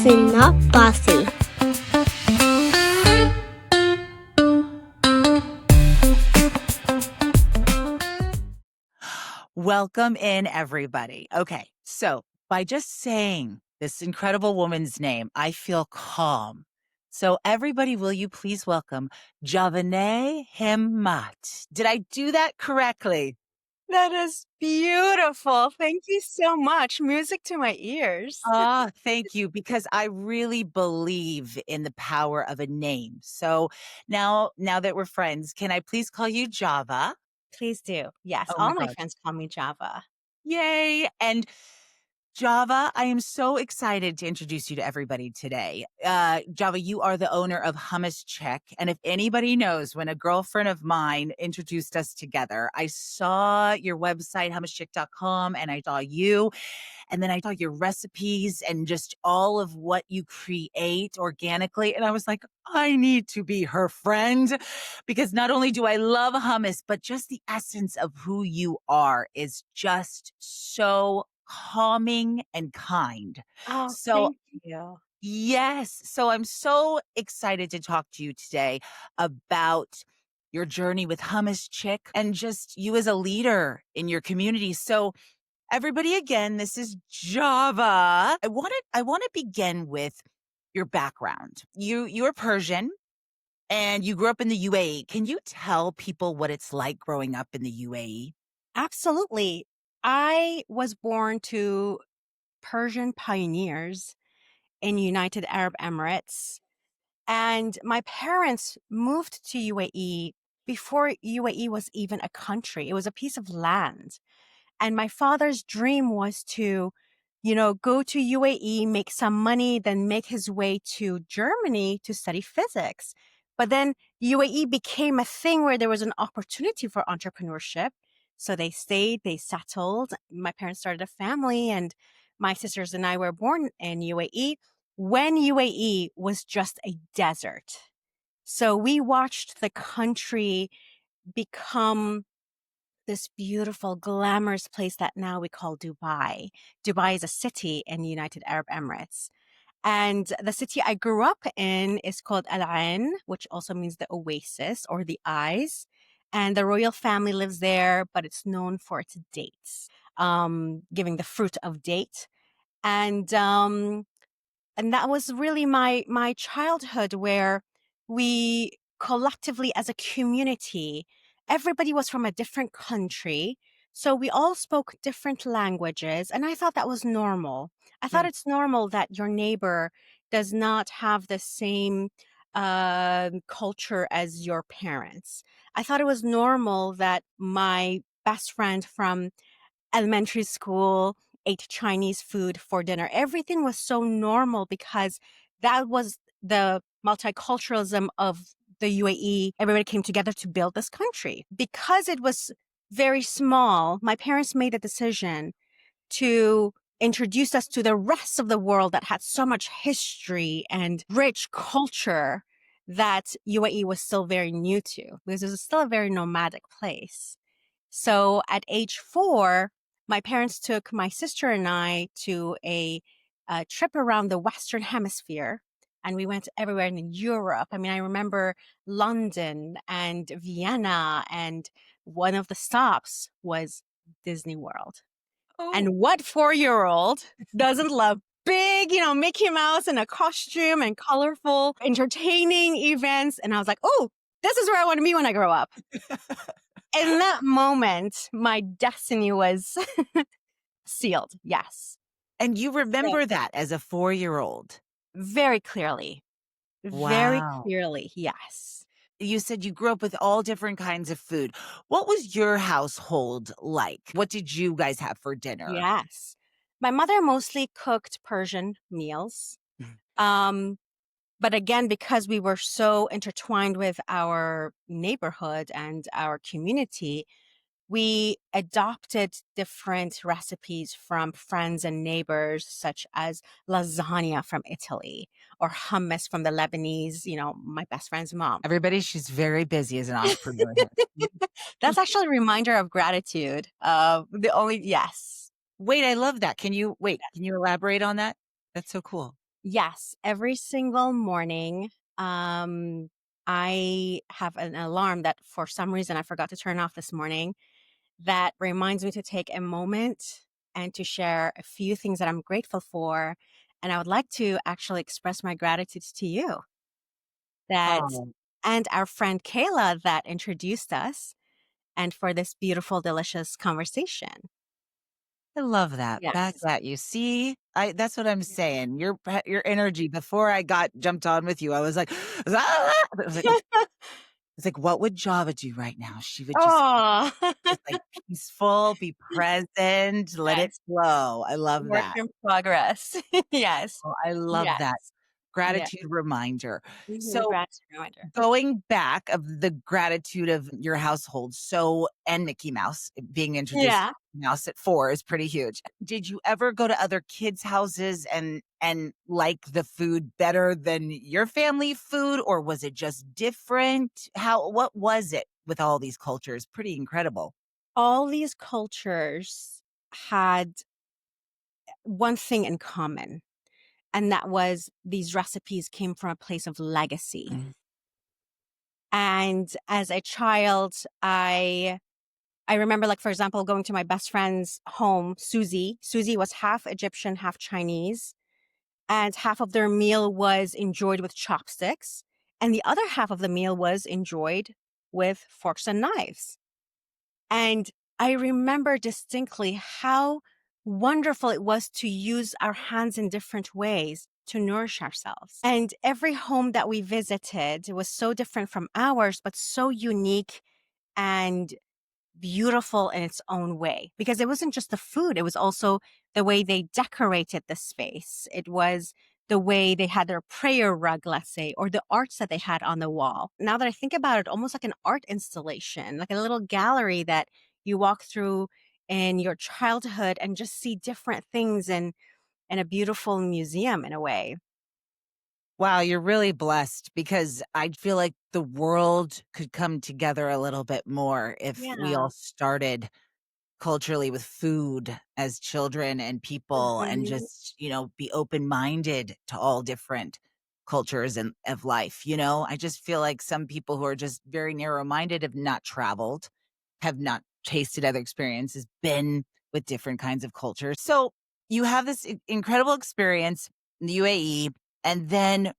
Saucy Not Bossy. Welcome in, everybody. Okay, so by just saying this incredible woman's name, I feel calm. So, everybody, will you please welcome Javaneh Hemmat? Did I do that correctly? That is beautiful. Thank you so much. Music to my ears. Ah, thank you, because I really believe in the power of a name. So now that we're friends, can I please call you Java? Please do. Yes, Oh my all my gosh. friends call me Java. Yay. And Java, I am so excited to introduce you to everybody today. Java, you are the owner of Hummus Chick. And if anybody knows, when a girlfriend of mine introduced us together, I saw your website, hummuschick.com, and I saw you. And then I saw your recipes and just all of what you create organically. And I was like, I need to be her friend because not only do I love hummus, but just the essence of who you are is just so calming and kind. Oh, So, thank you. yes. So I'm so excited to talk to you today about your journey with Hummus Chick and just you as a leader in your community. So, everybody, again, this is Java. I want to begin with your background. You're Persian and you grew up in the UAE. Can you tell people what it's like growing up in the UAE? Absolutely. I was born to Persian pioneers in United Arab Emirates, and my parents moved to UAE before UAE was even a country. It was a piece of land. And my father's dream was to, go to UAE, make some money, then make his way to Germany to study physics. But then UAE became a thing where there was an opportunity for entrepreneurship. So they stayed, they settled. My parents started a family, and my sisters and I were born in UAE when UAE was just a desert. So we watched the country become this beautiful, glamorous place that now we call Dubai. Dubai is a city in the United Arab Emirates. And the city I grew up in is called Al Ain, which also means the oasis or the eyes. And the royal family lives there, but it's known for its dates, giving the fruit of date. And and that was really my childhood, where we collectively as a community, everybody was from a different country, so we all spoke different languages, and I thought that was normal. I thought Mm. it's normal that your neighbor does not have the same culture as your parents. I thought it was normal that my best friend from elementary school, ate Chinese food for dinner. Everything was so normal because that was the multiculturalism of the UAE. Everybody came together to build this country. Because it was very small, my parents made a decision to introduce us to the rest of the world that had so much history and rich culture that UAE was still very new to, because it was still a very nomadic place. So at age 4, my parents took my sister and I to a trip around the Western Hemisphere. And we went everywhere in Europe. I mean, I remember London and Vienna, and one of the stops was Disney World. Oh, And what 4-year-old doesn't love big, Mickey Mouse in a costume and colorful, entertaining events? And I was like, oh, this is where I want to be when I grow up. In that moment, my destiny was sealed. Yes. and you So remember that as a 4-year-old? very clearly, very Wow. clearly. Yes. You said you grew up with all different kinds of food. What was your household like? What did you guys have for dinner? Yes. My mother mostly cooked Persian meals. Mhm. Um, but again, because we were so intertwined with our neighborhood and our community, we adopted different recipes from friends and neighbors, such as lasagna from Italy or hummus from the Lebanese, my best friend's mom. Everybody, she's very busy as an entrepreneur here. That's actually a reminder of gratitude. Yes. Wait, I love that. Can you elaborate on that? That's so cool. Yes, every single morning, um, I have an alarm that for some reason I forgot to turn off this morning that reminds me to take a moment and to share a few things that I'm grateful for. And I would like to actually express my gratitude to you that Oh, and our friend Kayla that introduced us and for this beautiful, delicious conversation. I love that. Back Yes. at you. See, that's what I'm saying. Your energy before I got jumped on with you, I was like, "Ah!" I was like, it's like, what would Java do right now? She would Oh, just like peaceful, be present, let it yes. flow. I love Work that. in progress. Yes. Oh, I love that. Yes. Yeah. Gratitude reminder. Mhm. So Gratitude reminder. going back of the gratitude of your household, so and Mickey Mouse being introduced to Yeah. Mickey Mouse at 4 is pretty huge. Did you ever go to other kids' houses and like the food better than your family food, or was it just different? What was it with all these cultures? Pretty incredible. All these cultures had one thing in common, and that was these recipes came from a place of legacy. Mm. And as a child, I remember, like, for example, going to my best friend's home, Susie. Susie was half Egyptian, half Chinese, and half of their meal was enjoyed with chopsticks, and the other half of the meal was enjoyed with forks and knives. And I remember distinctly how wonderful it was to use our hands in different ways to nourish ourselves. And every home that we visited was so different from ours, but so unique and beautiful in its own way because it wasn't just the food, it was also the way they decorated the space. It was the way they had their prayer rug, let's say, or the arts that they had on the wall. Now that I think about it, almost like an art installation, like a little gallery that you walk through in your childhood and just see different things in a beautiful museum in a way. Wow, you're really blessed because I feel like the world could come together a little bit more if we Yeah. all started culturally with food as children and people and Mhm. just, be open-minded to all different cultures and of life, you know? I just feel like some people who are just very narrow-minded have not traveled, have not tasted other experiences, been with different kinds of cultures. So, you have this incredible experience in the UAE, and then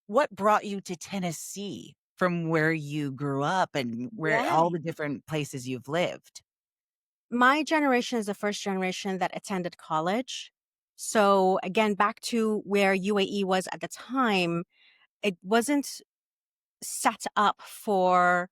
what brought you to Tennessee from where you grew up and where Yeah. all the different places you've lived? My generation is the first generation that attended college. So again, back to where UAE was at the time, it wasn't set up for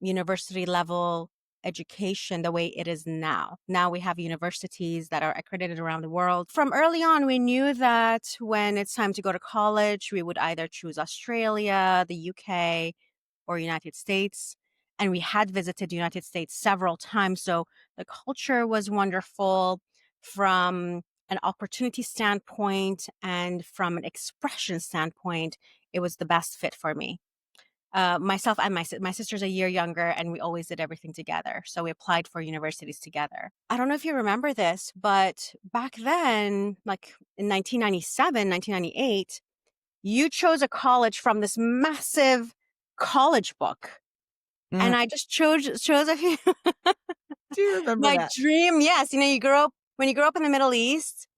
university level education the way it is now. Now we have universities that are accredited around the world. From early on, we knew that when it's time to go to college, we would either choose Australia, the UK, or United States. And we had visited the United States several times. So the culture was wonderful from an opportunity standpoint and from an expression standpoint. It was the best fit for me. Myself and my sister's a year younger, and we always did everything together. So we applied for universities together. I don't know if you remember this, but back then, like in 1997, 1998, you chose a college from this massive college book. Mm, And I just chose a few do you remember my that? dream, yes, you grow up when you grow up in the Middle East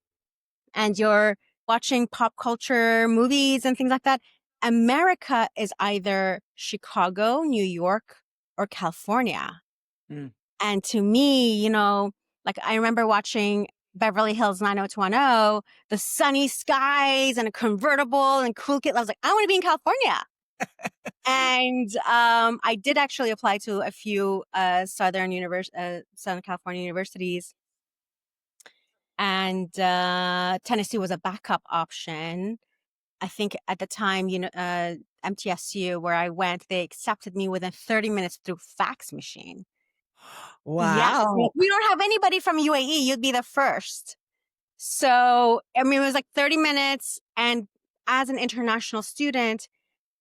and you're watching pop culture movies and things like that, America is either Chicago, New York, or California. Mm. And to me, like I remember watching Beverly Hills 90210, the sunny skies and a convertible and cool kid. I was like, I want to be in California. And I did actually apply to a few Southern California universities, and Tennessee was a backup option. I think at the time, MTSU, where I went, they accepted me within 30 minutes through fax machine. Yes, like, Wow. we don't have anybody from UAE. You'd be the first. So, I mean, it was like 30 minutes. And as an international student,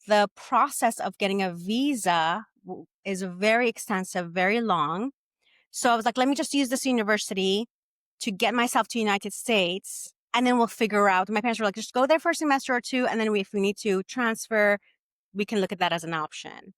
the process of getting a visa is very extensive, very long. So I was like, let me just use this university to get myself to United States. and then we'll figure out. My parents were like, just go there for a semester or two, and then if we need to transfer, we can look at that as an option.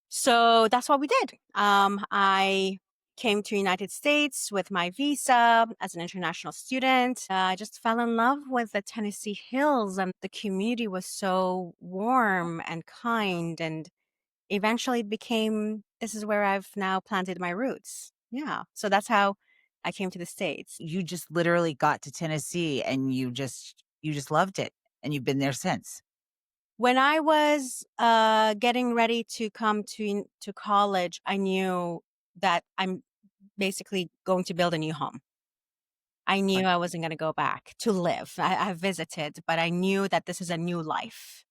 So that's what we did. I came to United States with my visa as an international student. I just fell in love with the Tennessee hills, and the community was so warm and kind, and eventually became this is where I've now planted my roots. Yeah. So that's how I came to the States. You just literally got to Tennessee and you just loved it, and you've been there since. When I was getting ready to come to college, I knew that I'm basically going to build a new home. I knew I wasn't going to go back to live. I visited, but I knew that this is a new life.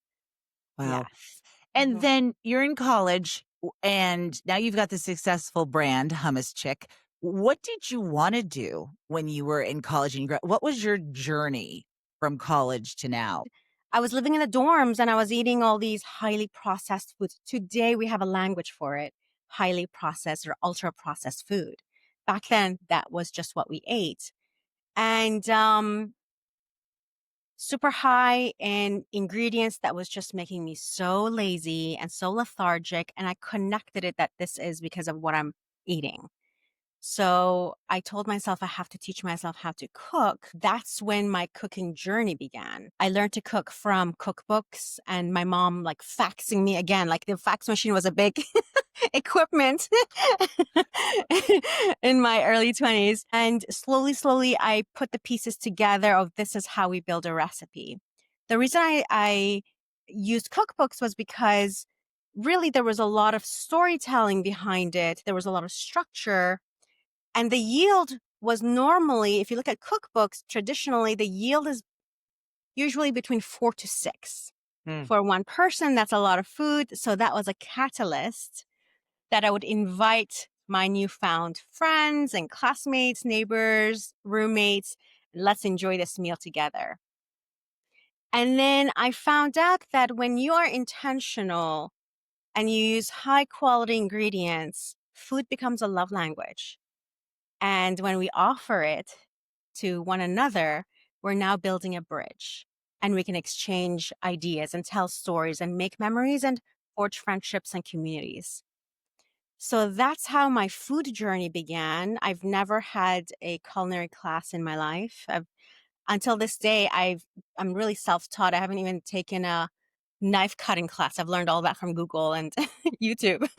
Wow. Yes. And Mhm. then you're in college and now you've got the successful brand Hummus Chick. What did you want to do when you were in college and what was your journey from college to now? I was living in the dorms and I was eating all these highly processed foods. Today we have a language for it, highly processed or ultra processed food. Back then, that was just what we ate. And super high in ingredients that was just making me so lazy and so lethargic. And I connected it that this is because of what I'm eating. So I told myself I have to teach myself how to cook. That's when my cooking journey began. I learned to cook from cookbooks and my mom like faxing me again. Like the fax machine was a big equipment in my early 20s. And slowly, slowly, I put the pieces together of this is how we build a recipe. The reason I used cookbooks was because really there was a lot of storytelling behind it. There was a lot of structure and the yield was normally, if you look at cookbooks, traditionally, the yield is usually between 4 to 6. Hmm. For one person, that's a lot of food. So that was a catalyst that I would invite my newfound friends and classmates, neighbors, roommates. Let's enjoy this meal together. And then I found out that when you are intentional and you use high quality ingredients, food becomes a love language. And when we offer it to one another, we're now building a bridge and we can exchange ideas and tell stories and make memories and forge friendships and communities. So that's how my food journey began. I've never had a culinary class in my life. Until this day, I'm really self-taught. I haven't even taken a knife cutting class. I've learned all that from Google and YouTube.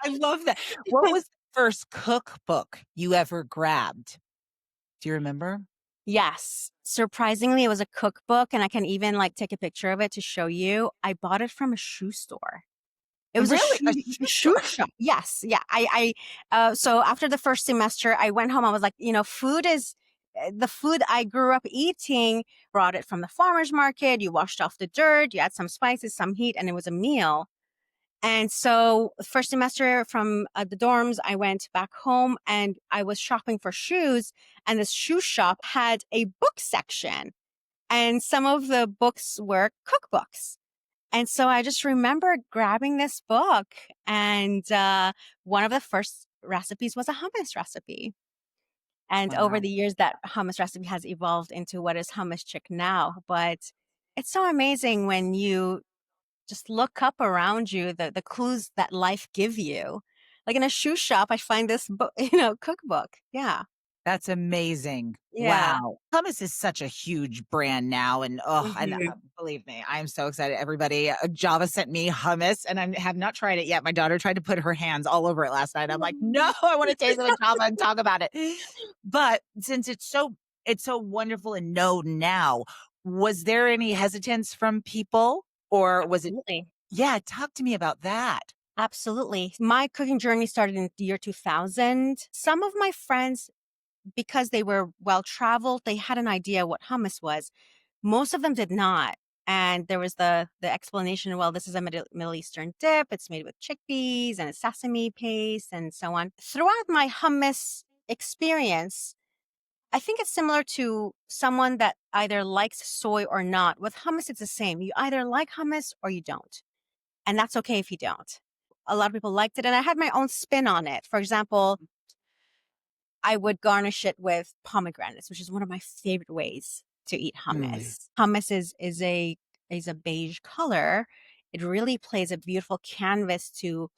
I love that. What was the first cookbook you ever grabbed? Do you remember? Yes. Surprisingly, it was a cookbook, and I can even, like, take a picture of it to show you. I bought it from a shoe store. It was a Really? A shoe shoe store? shop. Yes, yeah. So after the first semester, I went home, I was like, food is the food I grew up eating, brought it from the farmer's market, you washed off the dirt, you add some spices, some heat, and it was a meal. And so, first semester from the dorms, I went back home and I was shopping for shoes. And this shoe shop had a book section, and some of the books were cookbooks. And so I just remember grabbing this book, and one of the first recipes was a hummus recipe. And over Wow. the years, that hummus recipe has evolved into what is hummus chick now. But it's so amazing when you just look up around you, the clues that life give you. Like in a shoe shop, I find this book, cookbook. Yeah. That's amazing. Yeah. Wow. Hummus is such a huge brand now, and Mhm. believe me, I am so excited. Everybody, Java sent me hummus, and I have not tried it yet. My daughter tried to put her hands all over it last night. I'm like, no, I want to taste it with Java and talk about it. But since it's so wonderful and known now, was there any hesitance from people, or was it? Absolutely. Yeah, talk to me about that. Absolutely. My cooking journey started in the year 2000. Some of my friends, because they were well traveled, they had an idea what hummus was. Most of them did not. And there was the explanation, well, this is a Middle Eastern dip. It's made with chickpeas and sesame paste and so on. Throughout my hummus experience, I think it's similar to someone that either likes soy or not. With hummus, it's the same. You either like hummus or you don't. And that's okay if you don't. A lot of people liked it. And I had my own spin on it. For example, I would garnish it with pomegranates, which is one of my favorite ways to eat Mm. hummus. Hummus is a beige color. It really plays a beautiful canvas to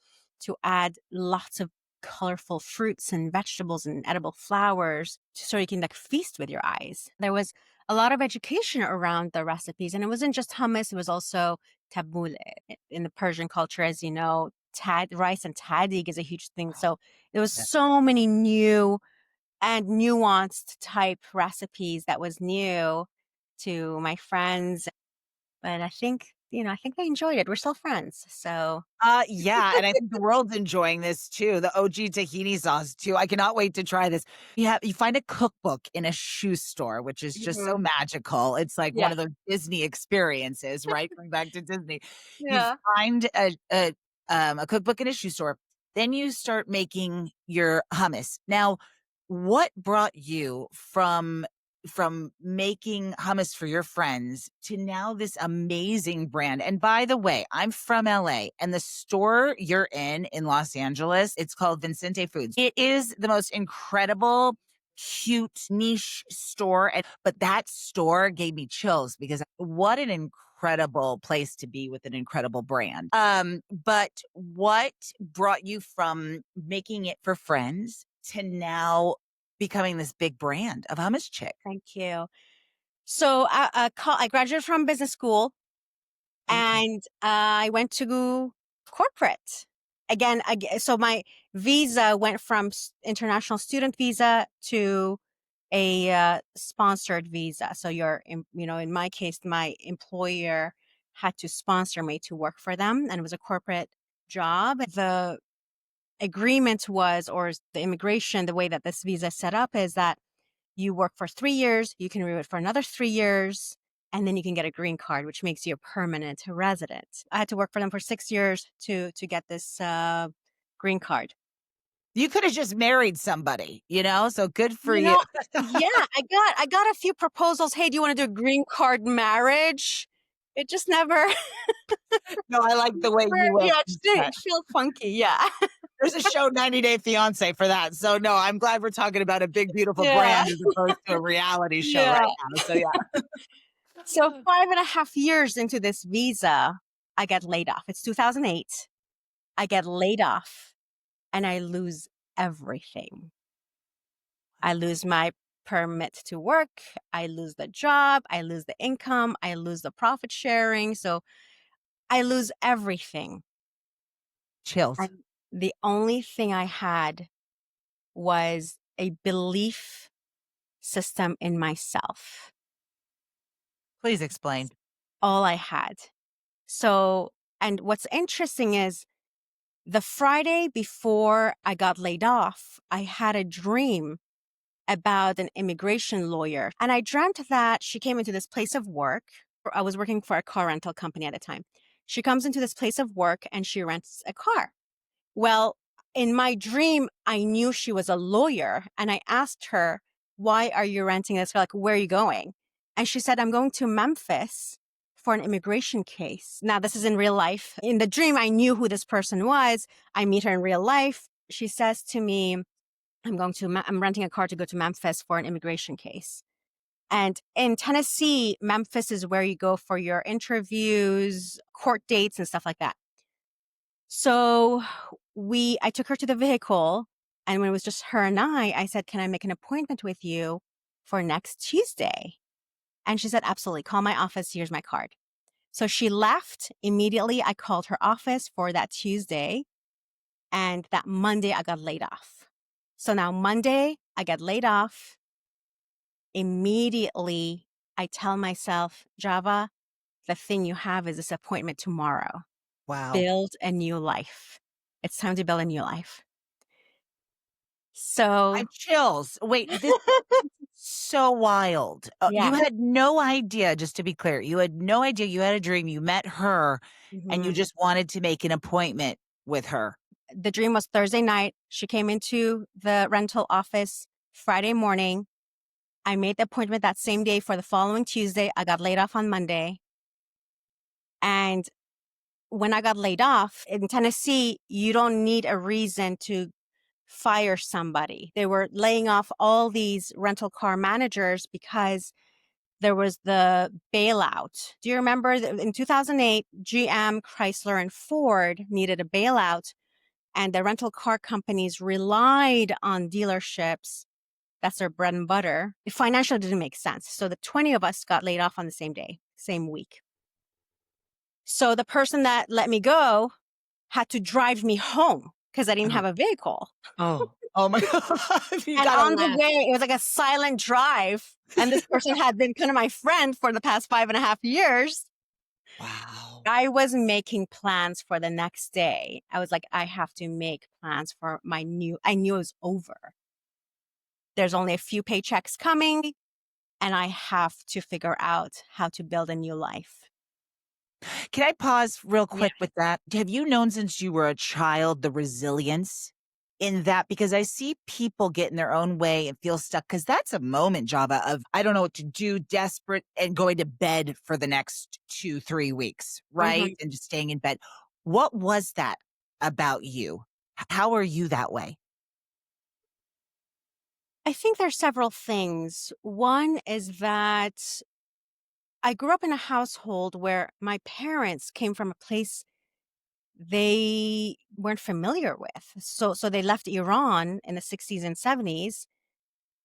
add lots of colorful fruits and vegetables and edible flowers so you can like feast with your eyes. There was a lot of education around the recipes, and it wasn't just hummus, it was also tabbouleh. In the Persian culture, as you know, rice and tahdig is a huge thing. So there was Yeah. so many new and nuanced type recipes that was new to my friends. But I think, I think they enjoyed it. We're still friends. So Yeah, and I think the world's enjoying this too. The OG tahini sauce too. I cannot wait to try this. You find a cookbook in a shoe store, which is just so Mhm. magical. It's like one Yeah. of those Disney experiences, right? Going back to Disney. You Yeah. find a cookbook in a shoe store, then you start making your hummus. Now, what brought you from making hummus for your friends to now this amazing brand? And by the way, I'm from LA, and the store you're in Los Angeles, it's called Vincente Foods. It is the most incredible, cute niche store. But that store gave me chills because what an incredible place to be with an incredible brand. But what brought you from making it for friends to now becoming this big brand of Hummus Chick? Thank you. So I graduated from business school, Okay. and I went to corporate. Again, so my visa went from international student visa to a sponsored visa. So in my case, my employer had to sponsor me to work for them, and it was a corporate job. The agreement was, or the immigration, the way that this visa is set up is that you work for 3 years, you can renew it for another 3 years, and then you can get a green card, which makes you a permanent resident. I had to work for them for 6 years to get this green card. You could have just married somebody, so good for You you. know, yeah, I got a few proposals. Hey, do you want to do a green card marriage? It just never, No, I like the way you yeah, it just that. didn't feel funky. Yeah, There's a show 90 Day Fiance for that. So no, I'm glad we're talking about a big, beautiful yeah, brand as opposed to a reality show yeah. right now. So yeah. So 5.5 years into this visa, I get laid off. It's 2008. I get laid off and I lose everything. I lose my permit to work. I lose the job. I lose the income. I lose the profit sharing. So I lose everything. Chills. And the only thing I had was a belief system in myself. Please explain. All I had. So, and what's interesting is the Friday before I got laid off, I had a dream about an immigration lawyer. And I dreamt that she came into this place of work. I was working for a car rental company at the time. She comes into this place of work and she rents a car. Well, in my dream, I knew she was a lawyer, and I asked her, "Why are you renting this car? Like, where are you going?" And she said, "I'm going to Memphis for an immigration case." Now, this is in real life. In the dream, I knew who this person was. I meet her in real life. She says to me, I'm renting a car to go to Memphis for an immigration case. And in Tennessee, Memphis is where you go for your interviews, court dates, and stuff like that. So I took her to the vehicle, and when it was just her and I said, "Can I make an appointment with you for next Tuesday?" And she said, "Absolutely. Call my office. Here's my card." So she left immediately. I called her office for that Tuesday, and that Monday I got laid off. So now Monday I get laid off. Immediately I tell myself, "Java, the thing you have is this appointment tomorrow. Wow. Build a new life. It's time to build a new life." I So, have chills. Wait, this is so wild. You yeah. had no idea, just to be clear, you had no idea you had a dream. You met her and you Mhm. just wanted to make an appointment with her. The dream was Thursday night. She came into the rental office Friday morning. I made the appointment that same day for the following Tuesday. I got laid off on Monday. And when I got laid off in Tennessee, you don't need a reason to fire somebody. They were laying off all these rental car managers because there was the bailout. Do you remember that in 2008, GM, Chrysler, and Ford needed a bailout, and the rental car companies relied on dealerships. That's their bread and butter. It financially didn't make sense. So the 20 of us got laid off on the same day, same week. So the person that let me go had to drive me home because I didn't Oh, have a vehicle. oh my God. You And gotta on the laugh. way, it was like a silent drive. And this person had been kind of my friend for the past 5.5 years. Wow. I was making plans for the next day. I was like, I have to make plans for I knew it was over. There's only a few paychecks coming, and I have to figure out how to build a new life. Can I pause real Yeah. quick with that? Have you known since you were a child the resilience in that? Because I see people get in their own way and feel stuck. Because that's a moment, Java, of I don't know what to do, desperate, and going to bed for the next 2, 3 weeks, right? Mhm. And just staying in bed. What was that about you? How are you that way? I think there's several things. One is that I grew up in a household where my parents came from a place they weren't familiar with. So they left Iran in the 60s and 70s,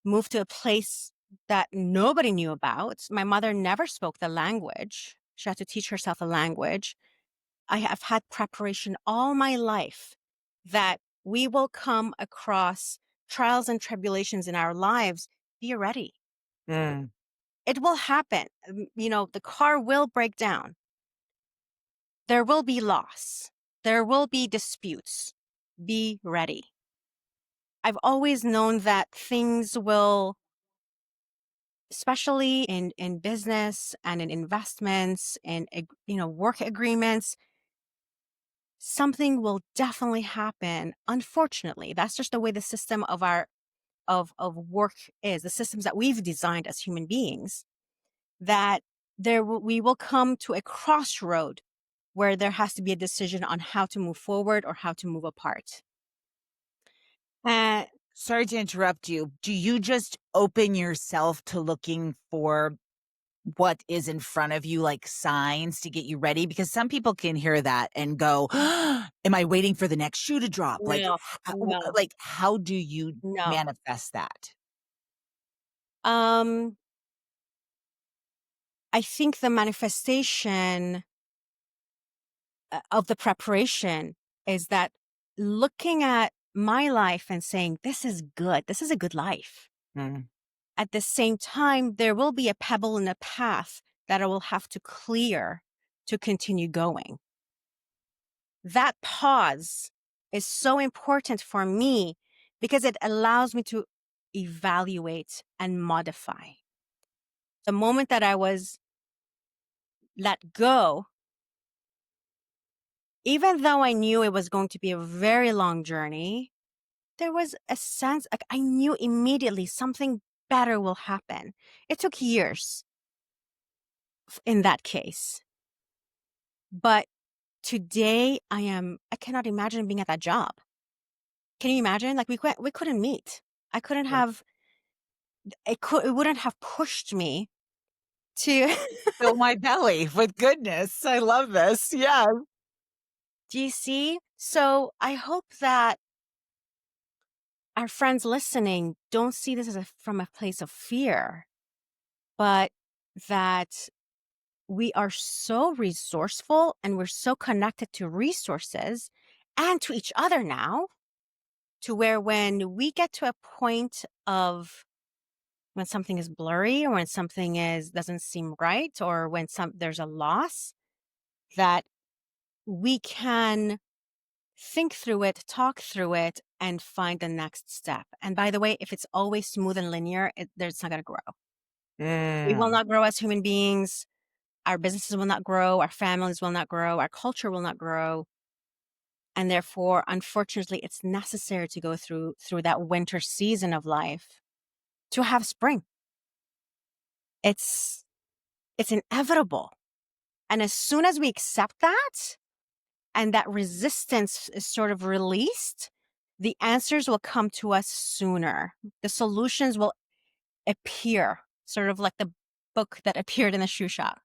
moved to a place that nobody knew about. My mother never spoke the language. She had to teach herself a language. I have had preparation all my life that we will come across trials and tribulations in our lives. Be ready. Mm. It will happen. The car will break down. There will be loss. There will be disputes. Be ready. I've always known that things will, especially in business and in investments and work agreements, something will definitely happen. Unfortunately, that's just the way the system of our of work is, the systems that we've designed as human beings, that we will come to a crossroad where there has to be a decision on how to move forward or how to move apart. Uh, Sorry to interrupt you. Do you just open yourself to looking for what is in front of you, like signs to get you ready? Because some people can hear that and go, am I waiting for the next shoe to drop? no, no, Like, how do you no. manifest that? Um, I think the manifestation of the preparation is that looking at my life and saying, this is good. This is a good life. Mm. At the same time, there will be a pebble in the path that I will have to clear to continue going. That pause is so important for me because it allows me to evaluate and modify. The moment that I was let go, even though I knew it was going to be a very long journey, there was a sense like I knew immediately something better will happen. It took years in that case. But today I cannot imagine being at that job. Can you imagine? Like we couldn't meet. I couldn't Yeah. have it wouldn't have pushed me to Fill my belly with goodness. I love this. Yeah. do you see? So I hope that our friends listening don't see this as from a place of fear, but that we are so resourceful and we're so connected to resources and to each other now, to where when we get to a point of when something is blurry or when something is doesn't seem right or when there's a loss, that we can think through it, talk through it, and find the next step. And by the way, if it's always smooth and linear, it's not going to grow. We will Mm. not grow as human beings. Our businesses will not grow. Our families will not grow. Our culture will not grow. And therefore, unfortunately, it's necessary to go through that winter season of life to have spring. It's it's inevitable. And as soon as we accept that and that resistance is sort of released, the answers will come to us sooner. The solutions will appear, sort of like the book that appeared in the shoe shop.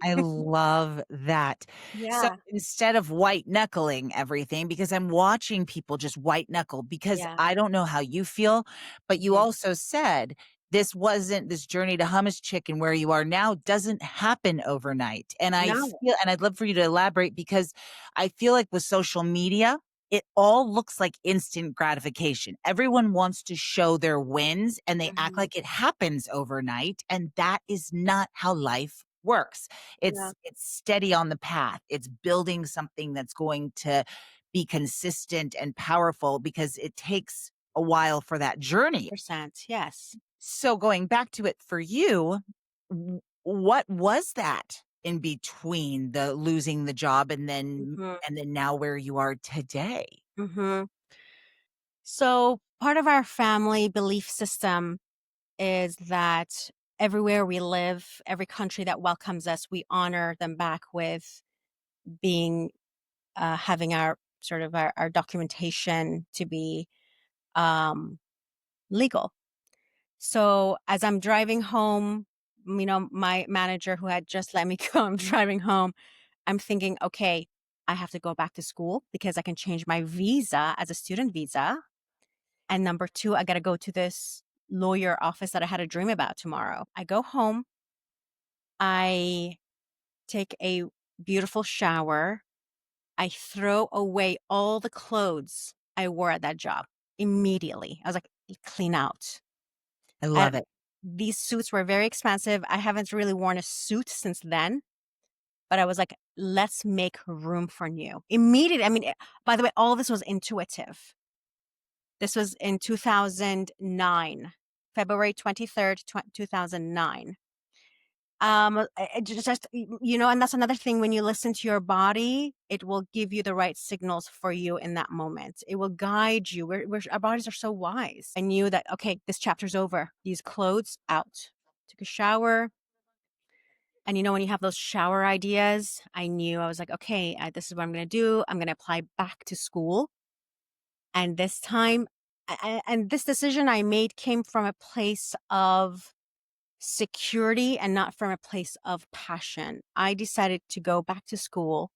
I love that. So Yeah, instead of white knuckling everything, because I'm watching people just white knuckle, because yeah. I don't know how you feel, but you Mhm. also said this journey to hummus chicken where you are now doesn't happen overnight. And No. I'd love for you to elaborate, because I feel like with social media, it all looks like instant gratification. Everyone wants to show their wins and they act Mhm. like it happens overnight. And that is not how life works. Yeah, It's steady on the path. It's building something that's going to be consistent and powerful, because it takes a while for that journey. 100%. Yes. So going back to it for you, what was that in between the losing the job Mhm. and then now where you are today? Mhm. So, part of our family belief system is that everywhere we live, every country that welcomes us, we honor them back with being having our sort of our documentation to be um, legal. So as I'm driving home, my manager who had just let me go, I'm driving home. I'm thinking, okay, I have to go back to school because I can change my visa as a student visa. And number two, I got to go to this lawyer office that I had a dream about tomorrow. I go home, I take a beautiful shower, I throw away all the clothes I wore at that job immediately. I was like, clean out. I I, love it. these suits were very expensive. I haven't really worn a suit since then, but I was like, let's make room for new. Immediately. I mean, by the way, all of this was intuitive. This was in 2009, February 23rd, 2009. And that's another thing. When you listen to your body, it will give you the right signals for you in that moment. It will guide you. Our bodies are so wise. I knew that, okay, this chapter's over. These clothes out. Took a shower. And when you have those shower ideas, I knew. I was like, okay, this is what I'm going to do. I'm going to apply back to school. And this time, and this decision I made came from a place of security and not from a place of passion. I decided to go back to school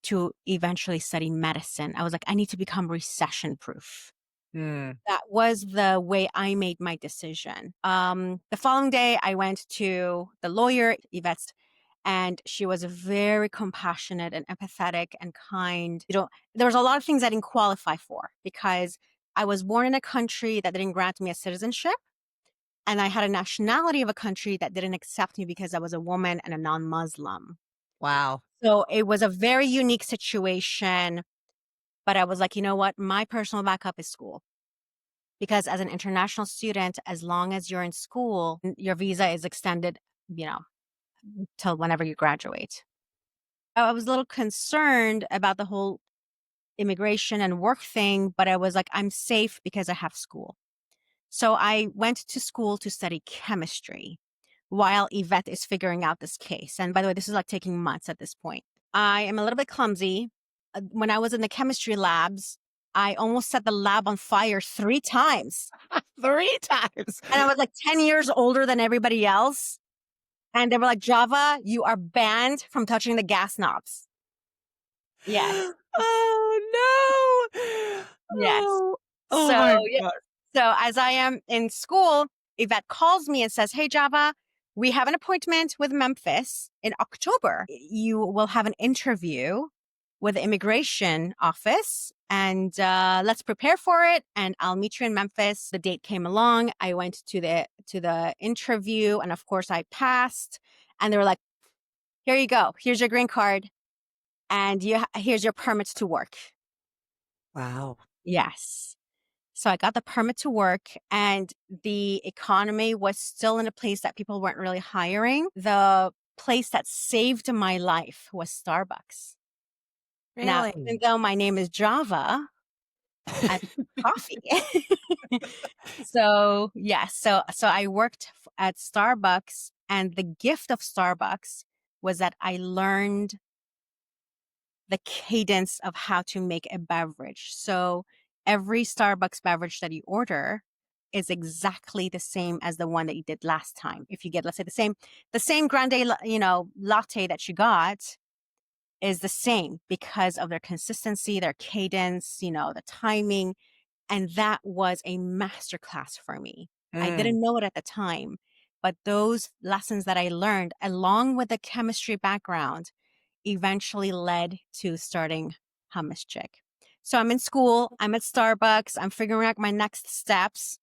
to eventually study medicine. I was like, I need to become recession proof. Mm. That was the way I made my decision. The following day, I went to the lawyer, Yvette, and she was very compassionate and empathetic and kind. There was a lot of things I didn't qualify for because I was born in a country that didn't grant me a citizenship. And I had a nationality of a country that didn't accept me because I was a woman and a non-Muslim. Wow. So it was a very unique situation. But I was like, you know what? My personal backup is school. Because as an international student, as long as you're in school, your visa is extended, you know, till whenever you graduate. I was a little concerned about the whole immigration and work thing, but I was like, I'm safe because I have school. So I went to school to study chemistry while Yvette is figuring out this case. And by the way, this is like taking months at this point. I am a little bit clumsy. When I was in the chemistry labs, I almost set the lab on fire 3 times. 3 times. And I was like 10 years older than everybody else. And they were like, Java, you are banned from touching the gas knobs. Yes. Oh, no. Yes. Oh. Oh So, my yeah. god. So as I am in school, Yvette calls me and says, hey, Java, we have an appointment with Memphis in October. You will have an interview with the immigration office and let's prepare for it. And I'll meet you in Memphis. The date came along. I went to the interview and of course I passed. And they were like, here you go. Here's your green card. And here's your permit to work. Wow. Yes. So I got the permit to work and the economy was still in a place that people weren't really hiring. The place that saved my life was Starbucks. Now, even Really? though my name is Java, I coffee. So, yes. So I worked at Starbucks and the gift of Starbucks was that I learned the cadence of how to make a beverage. So every Starbucks beverage that you order is exactly the same as the one that you did last time. If you get, let's say, the same grande, latte that you got is the same because of their consistency, their cadence, the timing. And that was a masterclass for me. I Mm. didn't know it at the time, but those lessons that I learned, along with the chemistry background, eventually led to starting Hummus Chick. So I'm in school, I'm at Starbucks, I'm figuring out my next steps.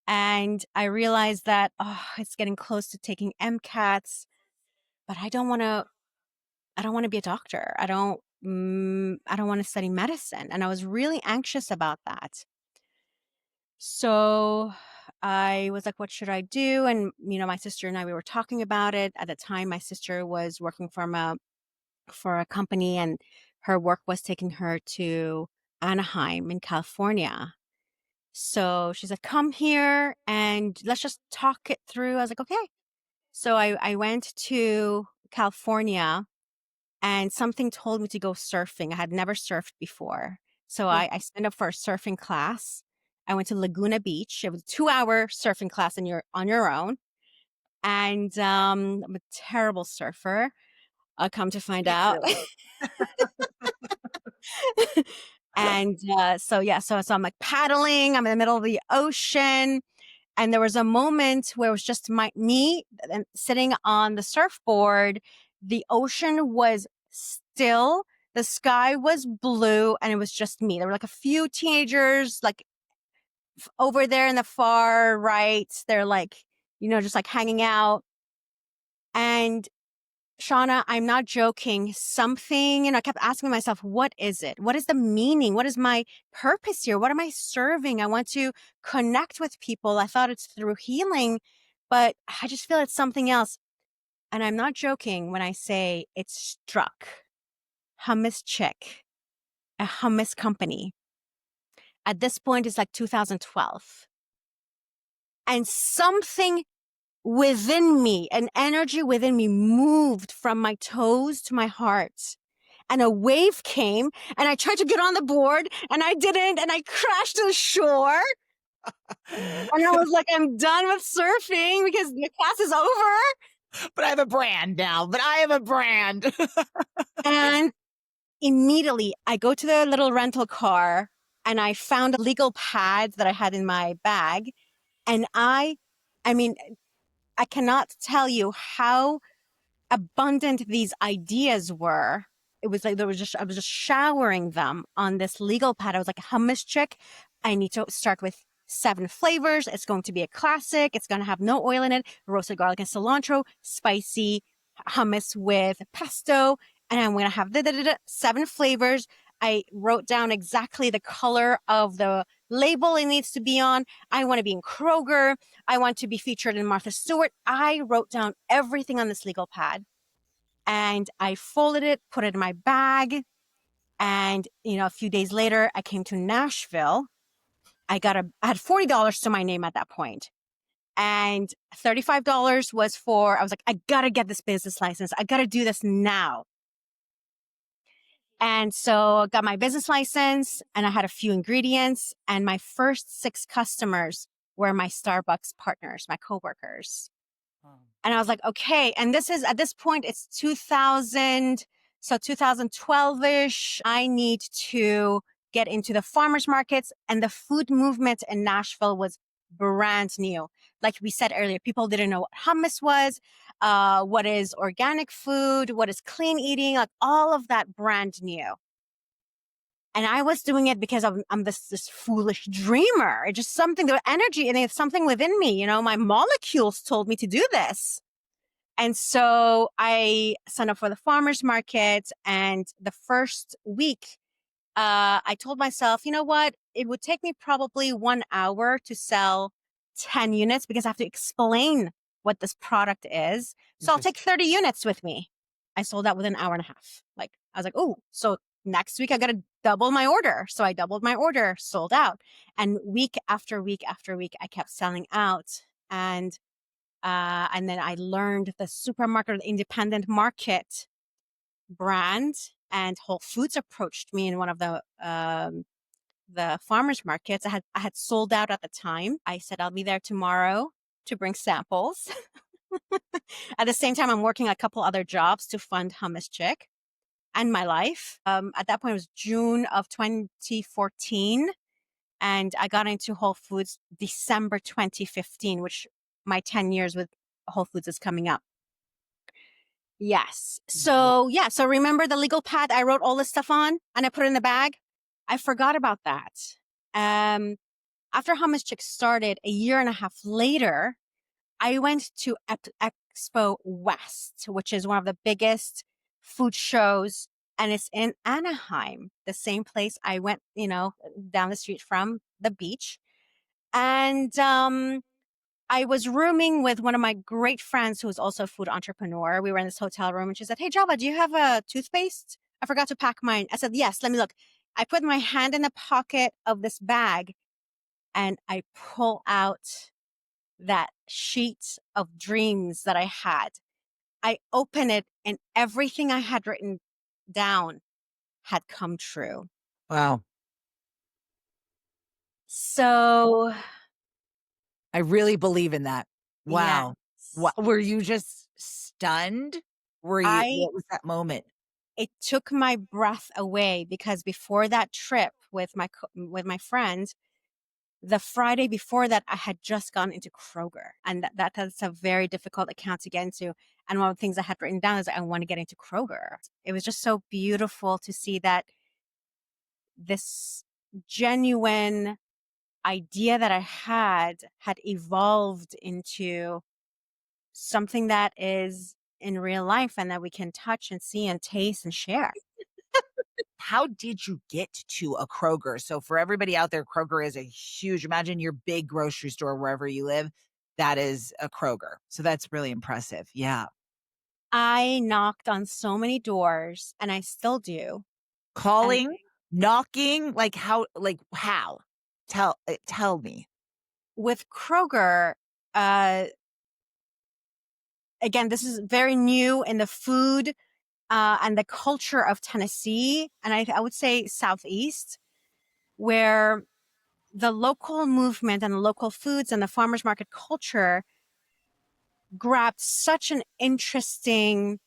And I realized that, it's getting close to taking MCATs, but I don't want to be a doctor. I don't want to study medicine. And I was really anxious about that. So I was like, what should I do? And, my sister and I, we were talking about it. At the time, my sister was working for a company, and her work was taking her to Anaheim in California. So she's like, come here and let's just talk it through. I was like, okay. So I went to California, and something told me to go surfing. I had never surfed before. So I signed up for a surfing class. I went to Laguna Beach. It was a 2-hour surfing class on your own. And I'm a terrible surfer. I'll come to find Me out. too. And so I'm like paddling. I'm in the middle of the ocean. And there was a moment where it was just me and sitting on the surfboard. The ocean was still, the sky was blue, and it was just me. There were like a few teenagers, like over there in the far right. They're like, just like hanging out. And Shauna, I'm not joking. Something, I kept asking myself, what is it? What is the meaning? What is my purpose here? What am I serving? I want to connect with people. I thought it's through healing, but I just feel it's something else. And I'm not joking when I say it struck. Hummus Chick, a hummus company. At this point, it's like 2012. And something within me, an energy within me moved from my toes to my heart. And a wave came, and I tried to get on the board, and I didn't, and I crashed to the shore. And I was like, I'm done with surfing because the class is over. But I have a brand now. But I have a brand. And immediately I go to the little rental car, and I found a legal pad that I had in my bag. And I mean, I cannot tell you how abundant these ideas were. It was like I was just showering them on this legal pad. I was like, hummus chick. I need to start with 7 flavors. It's going to be a classic. It's going to have no oil in it, roasted garlic and cilantro, spicy hummus with pesto. And I'm going to have 7 flavors. I wrote down exactly the color of the label it needs to be on. I want to be in Kroger. I want to be featured in Martha Stewart. I wrote down everything on this legal pad, and I folded it, put it in my bag. And, a few days later, I came to Nashville. I had $40 to my name at that point. And $35 was I was like, I gotta get this business license. I gotta do this now. And so I got my business license, and I had a few ingredients, and my first 6 customers were my Starbucks partners, my coworkers. And I was like, okay. And at this point, it's 2000. So 2012-ish, I need to get into the farmers markets, and the food movement in Nashville was brand new. Like we said earlier, people didn't know what hummus was, what is organic food, what is clean eating, like all of that brand new. And I was doing it because I'm this foolish dreamer. It's just something, the energy, and it's something within me, my molecules told me to do this. And so I signed up for the farmers market, and the first week, I told myself, you know what? It would take me probably 1 hour to sell 10 units because I have to explain what this product is. So I'll take 30 units with me. I sold that within an hour and a half. Like, I was like, oh, so next week I got to double my order. So I doubled my order, sold out. And week after week after week, I kept selling out. And then I learned the supermarket, or the independent market brand. and Whole Foods approached me in one of the farmers markets. I had sold out at the time. I said I'll be there tomorrow to bring samples. At the same time, I'm working a couple other jobs to fund Hummus Chick and my life. At that point, it was June of 2014, and I got into Whole Foods December 2015, which my 10 years with Whole Foods is coming up. Yes. So, yeah. So remember the legal pad I wrote all this stuff on and I put it in the bag? I forgot about that. Um, After Hummus Chick started a year and a half later, I went to Expo West, which is one of the biggest food shows, and it's in Anaheim, the same place I went, down the street from the beach. And I was rooming with one of my great friends who was also a food entrepreneur. We were in this hotel room and she said, "Hey, Java, do you have a toothpaste? I forgot to pack mine." I said, "Yes, let me look." I put my hand in the pocket of this bag and I pull out that sheet of dreams that I had. I open it and everything I had written down had come true. Wow. So, I really believe in that. Wow. yes, Were you just stunned? I What was that moment? it took my breath away because before that trip with with my friend, the Friday before that, I had just gone into Kroger, and that's a very difficult account to get into. And one of the things I had written down is I want to get into Kroger. It was just so beautiful to see that this genuine idea that I had evolved into something that is in real life and that we can touch and see and taste and share. How did you get to a Kroger? So for everybody out there, Kroger is a huge, imagine your big grocery store wherever you live. That is a Kroger. So that's really impressive. Yeah. I knocked on so many doors and I still do. And Calling, knocking, how? Tell me. with Kroger, uh, again, this is very new in the food and the culture of Tennessee, and I would say Southeast, where the local movement and the local foods and the farmers market culture grabbed such an interesting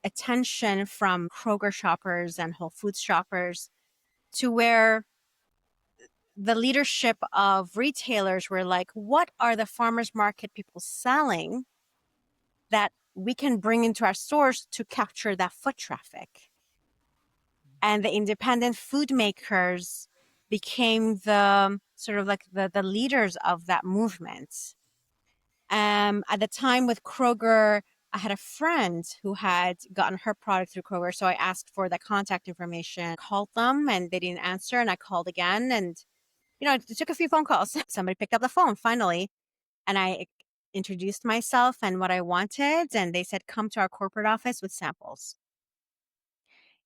attention from Kroger shoppers and Whole Foods shoppers to where the leadership of retailers were like, what are the farmers market people selling that we can bring into our stores to capture that foot traffic? And the independent food makers became the sort of like the leaders of that movement. At the time with Kroger, I had a friend who had gotten her product through Kroger. So I asked for the contact information, called them and they didn't answer. And I called again and, it took a few phone calls. Somebody picked up the phone finally. And I introduced myself and what I wanted. And they said, come to our corporate office with samples.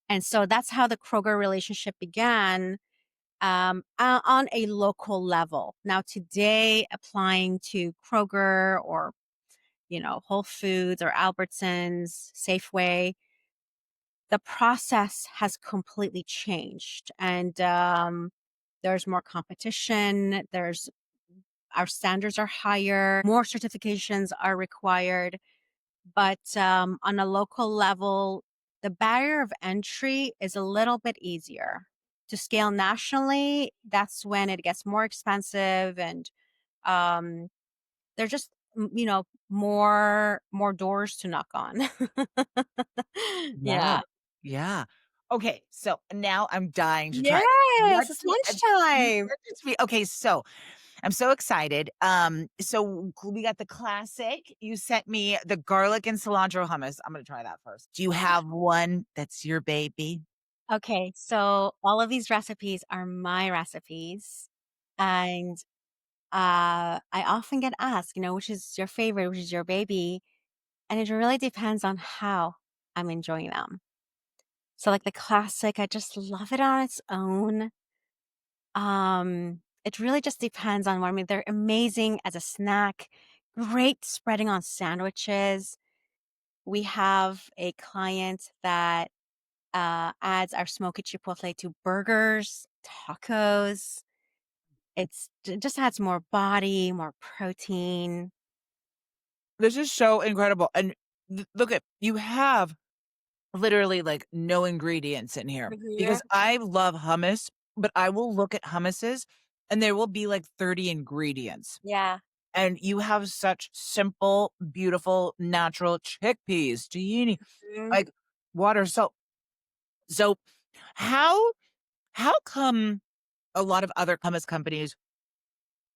And so that's how the Kroger relationship began on a local level. Now, today, applying to Kroger or Whole Foods or Albertsons, Safeway, the process has completely changed. And there's more competition. Our standards are higher. More certifications are required. But on a local level, the barrier of entry is a little bit easier. To scale nationally, that's when it gets more expensive and um, they're just more doors to knock on. Yeah. Yeah. Yeah. Okay. So now I'm dying to try. Yes, What it's you lunchtime. sent it to me. Okay. So I'm so excited. So we got the classic. You sent me the garlic and cilantro hummus. I'm gonna try that first. Do you have one that's your baby? Okay, so all of these recipes are my recipes, and I often get asked, which is your favorite, which is your baby, and it really depends on how I'm enjoying them. So, like the classic, I just love it on its own. It really just depends on what I mean. They're amazing as a snack, great spreading on sandwiches. We have a client that adds our smoky chipotle to burgers, tacos. It just adds more body, more protein. This is so incredible. And look at you have literally like no ingredients in here because Mhm. I love hummus, but I will look at hummuses and there will be like 30 ingredients. Yeah. And you have such simple, beautiful, natural chickpeas, tahini, Mhm. like water. So how how come a lot of other hummus companies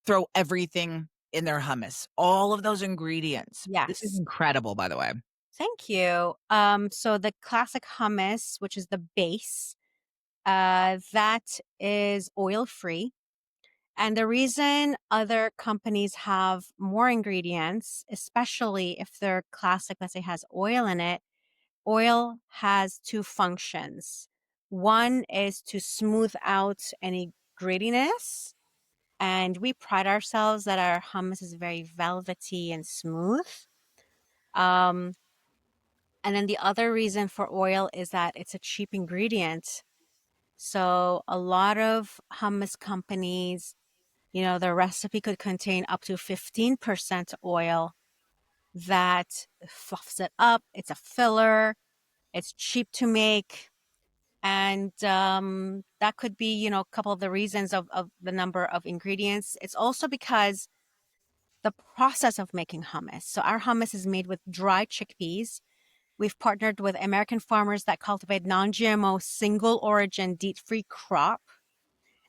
throw everything in their hummus? All of those ingredients. This is Yes. incredible, by the way. Thank you. So the classic hummus, which is the base, that is oil free. And the reason other companies have more ingredients, especially if they're classic, let's say has oil in it, oil has two functions. One is to smooth out any grittiness. And we pride ourselves that our hummus is very velvety and smooth. Um, and then the other reason for oil is that it's a cheap ingredient. So a lot of hummus companies, the recipe could contain up to 15% oil that fluffs it up. It's a filler. It's cheap to make. And that could be, a couple of the reasons of the number of ingredients. It's also because the process of making hummus. So our hummus is made with dry chickpeas. We've partnered with American farmers that cultivate non-GMO, single origin, DEET-free crop,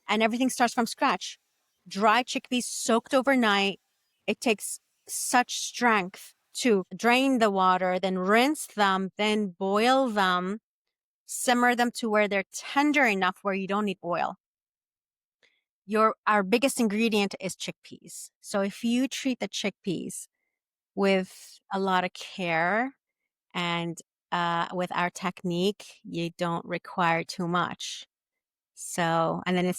and everything starts from scratch. Dry chickpeas soaked overnight. It takes such strength to drain the water, then rinse them, then boil them, simmer them to where they're tender enough where you don't need oil. Our biggest ingredient is chickpeas. So if you treat the chickpeas with a lot of care and with our technique, you don't require too much. So, and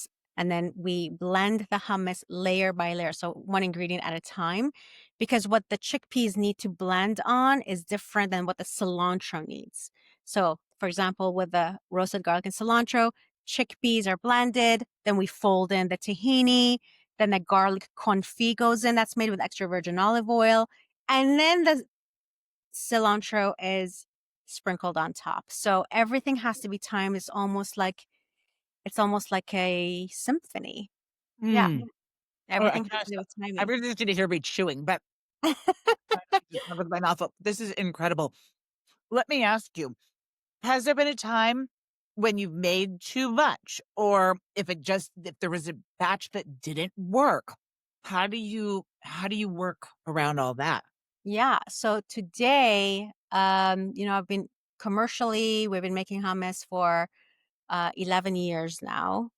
then we blend the hummus layer by layer. So one ingredient at a time, because what the chickpeas need to blend on is different than what the cilantro needs. So for example, with the roasted garlic and cilantro, chickpeas are blended. Then we fold in the tahini. Then the garlic confit goes in. That's made with extra virgin olive oil. And then the cilantro is sprinkled on top. So everything has to be timed. It's almost like a symphony. Yeah, Mm. Oh, I everything has can't to do stop. with I timing. really just need to hear me chewing, but I just covered my mouth up. This is incredible. Let me ask you, has there been a time when you've made too much or if there was a batch that didn't work? How do you work around all that? Yeah, so today, I've been we've been making hummus for 11 years now.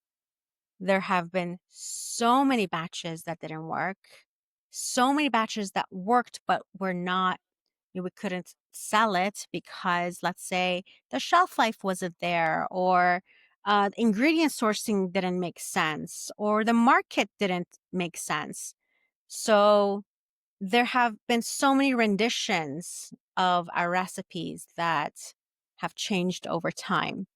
There have been so many batches that didn't work, so many batches that worked but were not we couldn't sell it because, let's say, the shelf life wasn't there, or ingredient sourcing didn't make sense, or the market didn't make sense. So there have been so many renditions of our recipes that have changed over time.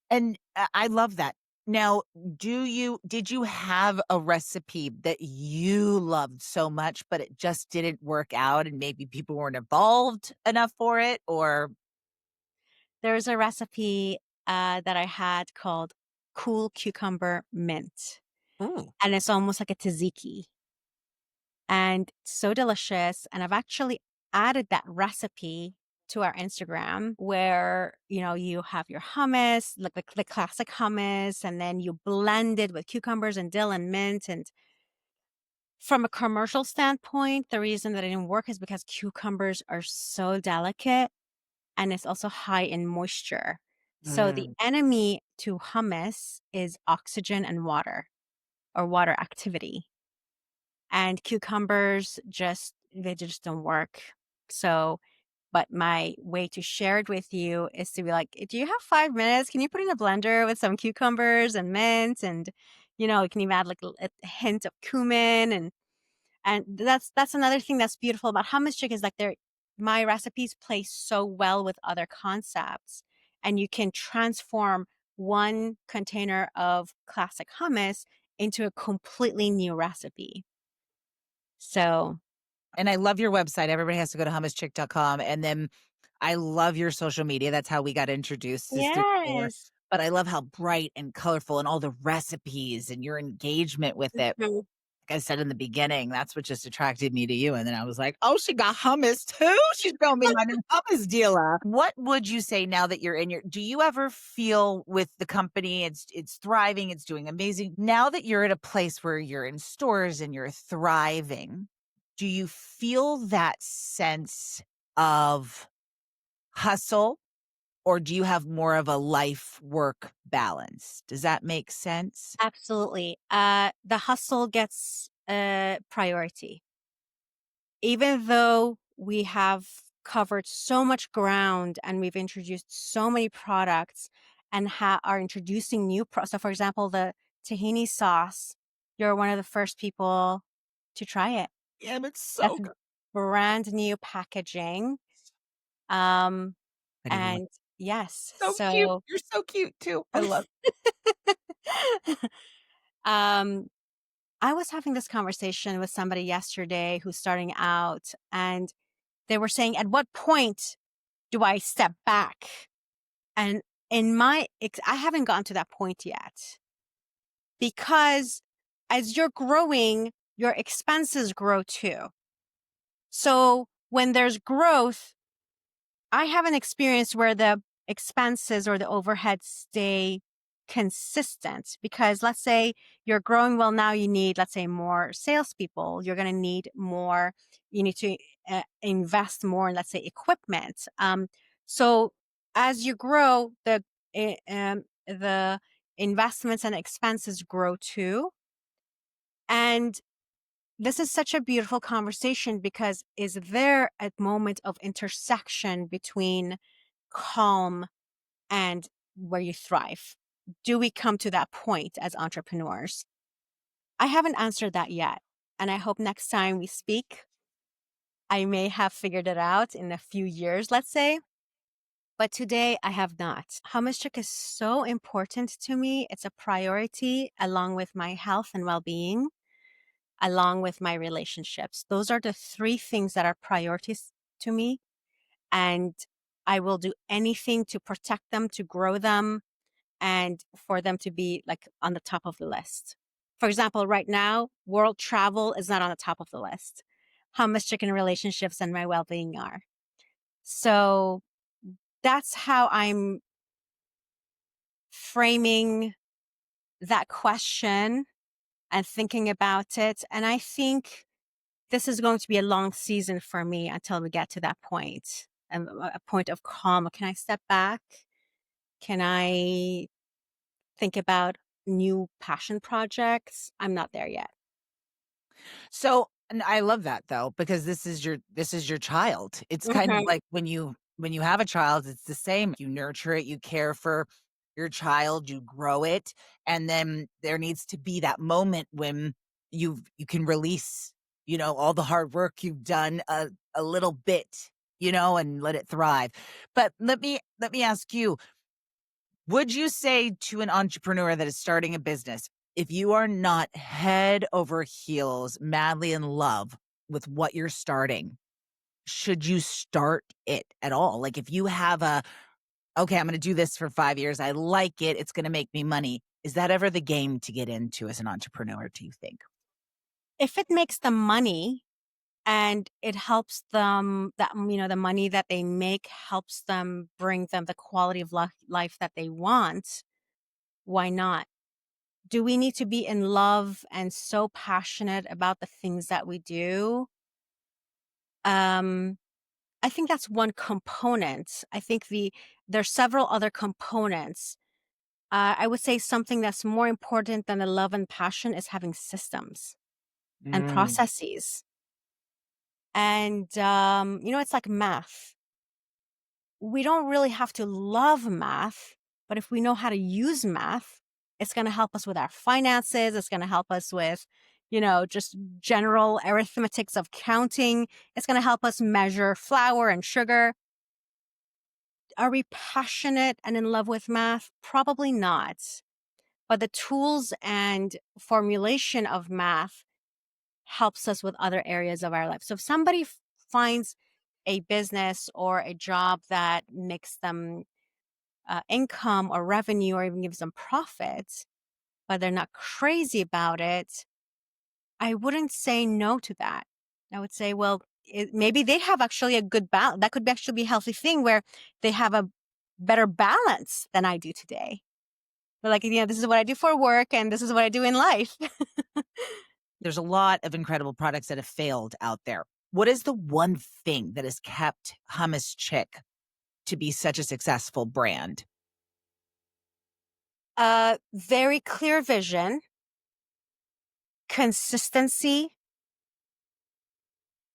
And I love that. Now, did you have a recipe that you loved so much, but it just didn't work out and maybe people weren't involved enough for it? Or There's a recipe that I had called cool cucumber mint, Ooh. and it's almost like a tzatziki. And so delicious. And I've actually added that recipe to our Instagram where, you have your hummus, like the classic hummus, and then you blend it with cucumbers and dill and mint. And from a commercial standpoint, the reason that it didn't work is because cucumbers are so delicate and it's also high in moisture. So the Mm. enemy to hummus is oxygen and water, or water activity. And cucumbers they just don't work. So, but my way to share it with you is to be like, do you have 5 minutes? Can you put in a blender with some cucumbers and mint, and you can even add like a hint of cumin, and that's another thing that's beautiful about hummus chicken is like my recipes play so well with other concepts, and you can transform one container of classic hummus into a completely new recipe. So, And I love your website. Everybody has to go to hummuschick.com. And then I love your social media. That's how we got introduced is through there. yes. But I love how bright and colorful and all the recipes and your engagement with it. Mhm. Like I said in the beginning, that's what just attracted me to you. And then I was like, oh, she got hummus too. She's going to be my new hummus dealer. What would you say now that you're in your, do you ever feel with the company, it's thriving, it's doing amazing. Now that you're at a place where you're in stores and you're thriving, do you feel that sense of hustle or do you have more of a life work balance? Does that make sense? Absolutely. The hustle gets priority. Even though we have covered so much ground and we've introduced so many products and are introducing new so for example, the tahini sauce, you're one of the first people to try it. Yeah, it's That's so good. brand new packaging. Um, I didn't even like and yes, so cute. so You're so cute too. I love um, I was having this conversation with somebody yesterday who's starting out, and they were saying, "At what point do I step back?" And in I haven't gotten to that point yet because as you're growing, your expenses grow too. So when there's growth, I haven't experienced where the expenses or the overhead stay consistent because let's say you're growing well now, you need, let's say, more salespeople. You're going to need more, you need to invest more in, let's say, equipment. So as you grow, the investments and expenses grow too. And this is such a beautiful conversation because is there a moment of intersection between calm and where you thrive? Do we come to that point as entrepreneurs? I haven't answered that yet. And I hope next time we speak, I may have figured it out in a few years, let's say. But today I have not. Hummus chick is so important to me. It's a priority along with my health and well being, along with my relationships. Those are the three things that are priorities to me. And I will do anything to protect them, to grow them, and for them to be like on the top of the list. For example, right now, world travel is not on the top of the list. Hummus chicken relationships and my well being are. So that's how I'm framing that question and thinking about it. And I think this is going to be a long season for me until we get to that point, a point of calm. Can I step back? Can I think about new passion projects? I'm not there yet. so and I love that though, because this is your child. It's kind of Mhm. like when you have a child, it's the same. You nurture it, you care for your child, you grow it, and then there needs to be that moment when you can release, all the hard work you've done a little bit, and let it thrive. But let me ask you, would you say to an entrepreneur that is starting a business, if you are not head over heels, madly in love with what you're starting, should you start it at all? Like if you have okay, I'm going to do this for 5 years. I like it. It's going to make me money. Is that ever the game to get into as an entrepreneur, do you think? If it makes them money and it helps them that, the money that they make helps them bring them the quality of life that they want, why not? Do we need to be in love and so passionate about the things that we do? Um, I think that's one component. I think there's several other components. I would say something that's more important than the love and passion is having systems and Mm. processes. And it's like math. We don't really have to love math, but if we know how to use math, it's going to help us with our finances. It's going to help us with, just general arithmetics of counting. It's going to help us measure flour and sugar. Are we passionate and in love with math? Probably not. But the tools and formulation of math helps us with other areas of our life. So if somebody finds a business or a job that makes them income or revenue or even gives them profits, but they're not crazy about it, I wouldn't say no to that. I would say, well, maybe they have actually a good balance. That could actually be a healthy thing where they have a better balance than I do today. But like, this is what I do for work and this is what I do in life. There's a lot of incredible products that have failed out there. What is the one thing that has kept Hummus Chick to be such a successful brand? Very clear vision, consistency,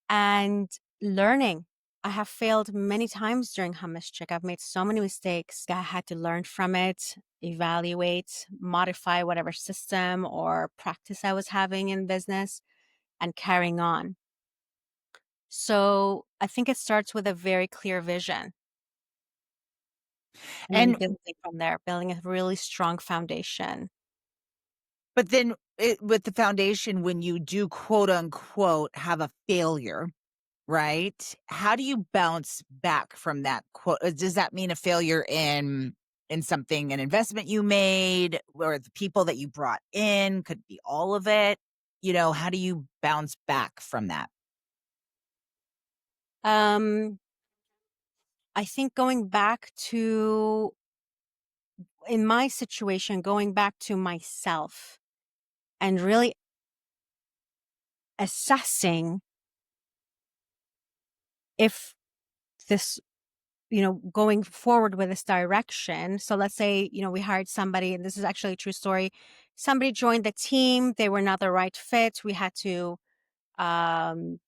and learning. I have failed many times during Hummus Chick. I've made so many mistakes. I had to learn from it, evaluate, modify whatever system or practice I was having in business and carrying on. So I think it starts with a very clear vision and then And building from there, building a really strong foundation. but then with the foundation, when you do quote unquote have a failure, right? How do you bounce back from that quote? Does that mean a failure in something, an investment you made, or the people that you brought in? Could be all of it. How do you bounce back from that? Um, I think in my situation, going back to myself and really assessing if this, going forward with this direction. So let's say, we hired somebody, and this is actually a true story. Somebody joined the team. They were not the right fit. We had to, um,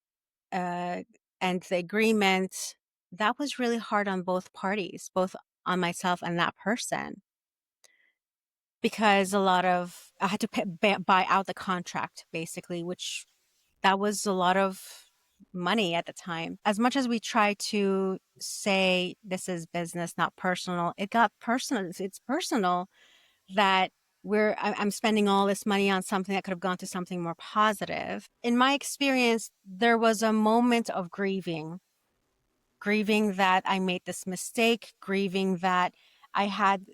uh, end the agreement. That was really hard on both parties, both on myself and that person, because I had to buy out the contract basically, which that was a lot of money at the time. As much as we try to say this is business, not personal, it got personal. It's personal that I'm spending all this money on something that could have gone to something more positive. In my experience, there was a moment of grieving that I made this mistake, grieving that I had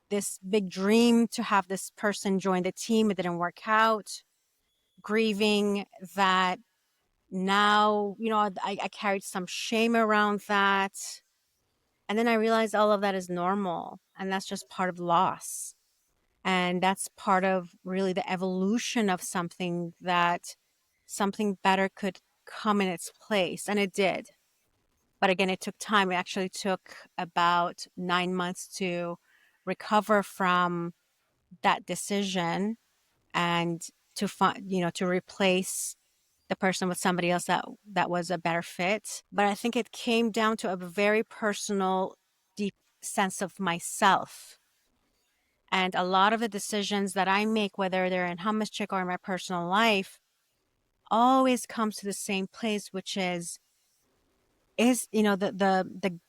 this big dream to have this person join the team. It didn't work out. Grieving that now, I carried some shame around that. And then I realized all of that is normal. And that's just part of loss. And that's part of really the evolution of something, that something better could come in its place. And it did. But again, it took time. It actually took about 9 months to recover from that decision and to find, to replace the person with somebody else that was a better fit. But I think it came down to a very personal, deep sense of myself. And a lot of the decisions that I make, whether they're in Hummus Chick or in my personal life, always comes to the same place, which is the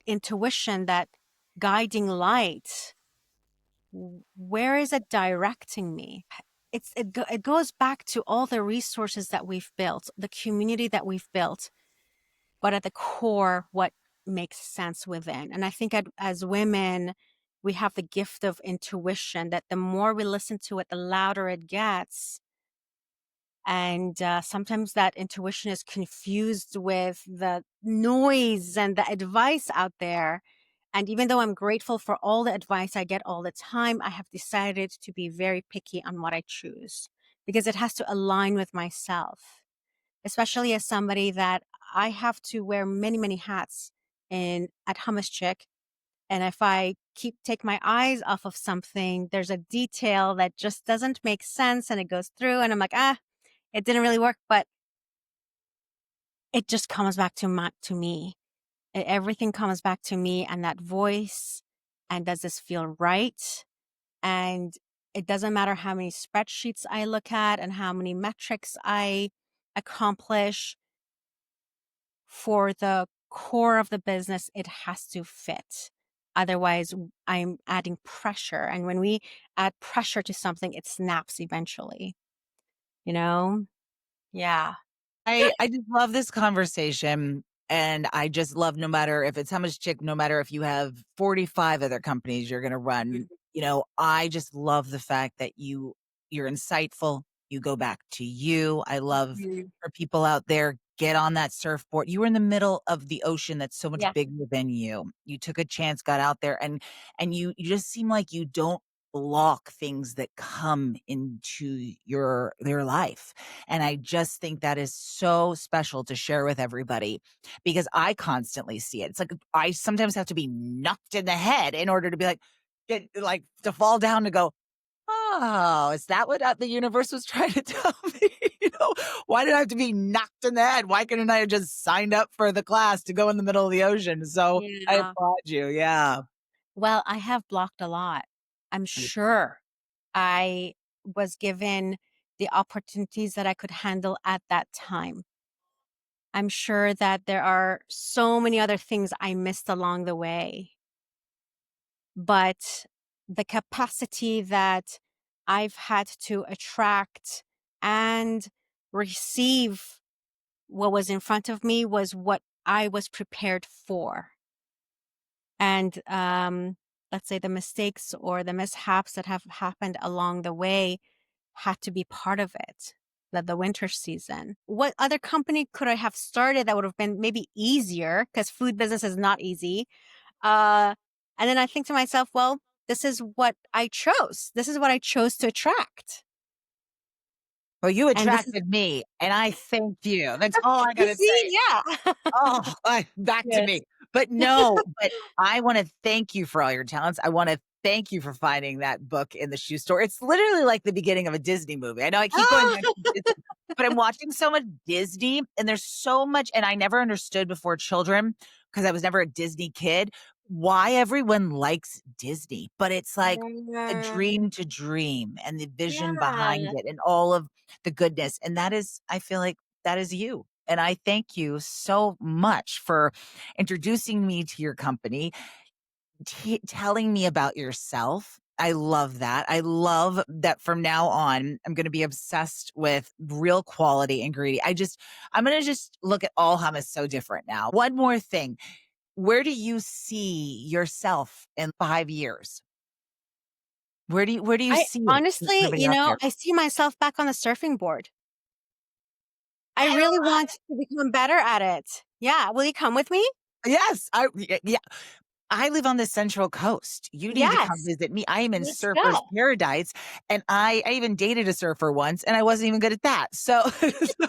intuition, that guiding light. Where is it directing me? It goes back to all the resources that we've built, the community that we've built, but at the core, what makes sense within. And I think as women, we have the gift of intuition, that the more we listen to it, the louder it gets. And sometimes that intuition is confused with the noise and the advice out there. And even though I'm grateful for all the advice I get all the time, I have decided to be very picky on what I choose, because it has to align with myself, especially as somebody that I have to wear many, many hats at Hummus Chick. And if I take my eyes off of something, there's a detail that just doesn't make sense and it goes through and I'm like, it didn't really work, but it just comes back to me. Everything comes back to me and that voice. And does this feel right? And It doesn't matter how many spreadsheets I look at and how many metrics I accomplish. For the core of the business, it has to fit. Otherwise, I'm adding pressure. And when we add pressure to something, it snaps eventually, you know? Yeah. I just love this conversation, and I just love no matter if it's Hummus Chick, no matter if you have 45 other companies you're gonna run, I just love the fact that you're insightful, you go back to you. I love Mhm. for people out there, get on that surfboard. You were in the middle of the ocean that's so much Yeah. bigger than you. You took a chance, got out there, and you just seem like you don't block things that come into your life. And I just think that is so special to share with everybody because I constantly see it. It's like I sometimes have to be knocked in the head in order to be like, like to fall down to go, oh, is that what the universe was trying to tell me? Why did I have to be knocked in the head? Why couldn't I have just signed up for the class to go in the middle of the ocean? So I Yeah. applaud you. Yeah. Well, I have blocked a lot. I'm sure I was given the opportunities that I could handle at that time. I'm sure that there are so many other things I missed along the way, but the capacity that I've had to attract and receive what was in front of me was what I was prepared for. And let's say the mistakes or the mishaps that have happened along the way had to be part of it. The winter season. What other company could I have started that would have been maybe easier? Because food business is not easy. Uh, and then I think to myself, well, this is what I chose. This is what I chose to attract. Well, you And this is, attracted me, and I thank you. That's all I you gotta see, say. yeah. Oh, back to Yes. me. But no, but I wanna thank you for all your talents. I wanna thank you for finding that book in the shoe store. It's literally like the beginning of a Disney movie. I know I keep going back to Disney, but I'm watching so much Disney, and there's so much and I never understood before children, because I was never a Disney kid, why everyone likes Disney. But it's like a dream to dream and the vision behind Yeah. it and all of the goodness, and that is I feel like that is you. And I thank you so much for introducing me to your company, telling me about yourself. I love that. I love that from now on, I'm going to be obsessed with real quality ingredient. I'm going to just look at all hummus so different now. One more thing. Where do you see yourself in 5 years? Where do you I see it? honestly, Everybody out there. I see myself back on the surfing board. I I really love want to become better at it. Yeah. Will you come with me? Yes, yeah. I live on the Central Coast. You need to come Yes. visit me. I am in Let's surfer's go. paradise, and I even dated a surfer once, and I wasn't even good at that. So, so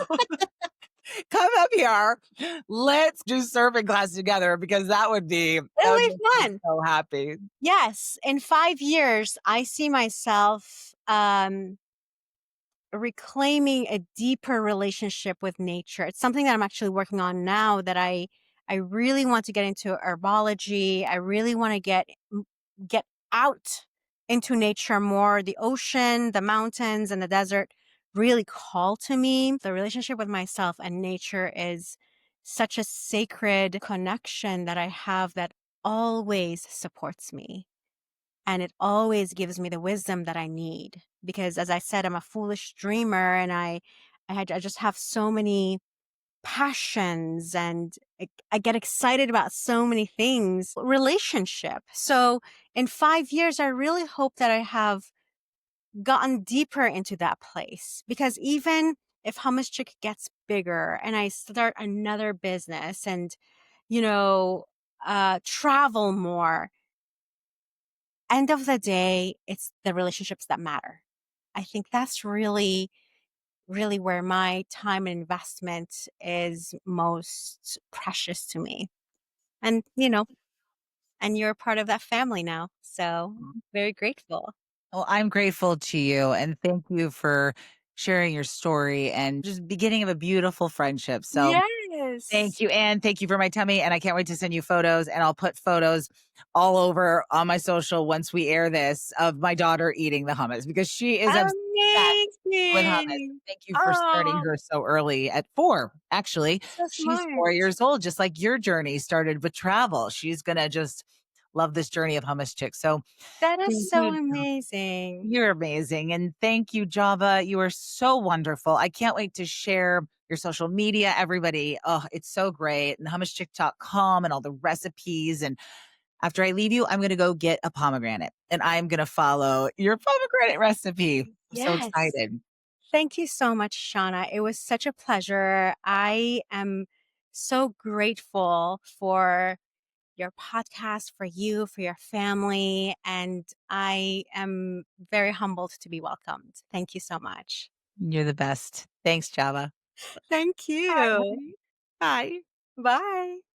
come up here. Let's do surfing class together because that It'll would be make me fun. so happy. Yes. In 5 years, I see myself reclaiming a deeper relationship with nature. It's something that I'm actually working on now that I really want to get into herbology. I really want to get out into nature more. The ocean, the mountains and the desert really call to me. The relationship with myself and nature is such a sacred connection that I have that always supports me. And it always gives me the wisdom that I need because as I said, I'm a foolish dreamer and I just have so many passions and I get excited about so many things. Relationship. So in 5 years, I really hope that I have gotten deeper into that place because even if Hummus Chick gets bigger and I start another business and, you know, travel more, end of the day, it's the relationships that matter. I think that's really, really where my time and investment is most precious to me. And, and you're part of that family now. So very grateful. Well, I'm grateful to you, and thank you for sharing your story and just beginning of a beautiful friendship. So Yes. Thank Yes. you, and thank you for my tummy, and I can't wait to send you photos, and I'll put photos all over on my social once we air this of my daughter eating the hummus because she is obsessed with hummus. Amazing. Thank you for starting Oh, her so early at 4, actually. so She's smart. 4 years old, just like your journey started with travel. She's gonna just love this journey of Hummus Chick. So That is thank so you. amazing. You're amazing. And thank you, Java. You are so wonderful. I can't wait to share your social media, everybody. Oh, it's so great. And hummuschick.com and all the recipes. And after I leave you, I'm going to go get a pomegranate and I'm going to follow your pomegranate recipe. I'm so Yes. excited. Thank you so much, Shauna. It was such a pleasure. I am so grateful for your podcast, for you, for your family, and I am very humbled to be welcomed. Thank you so much. You're the best. Thanks, Java. Thank Bye, you. honey. Bye. Bye.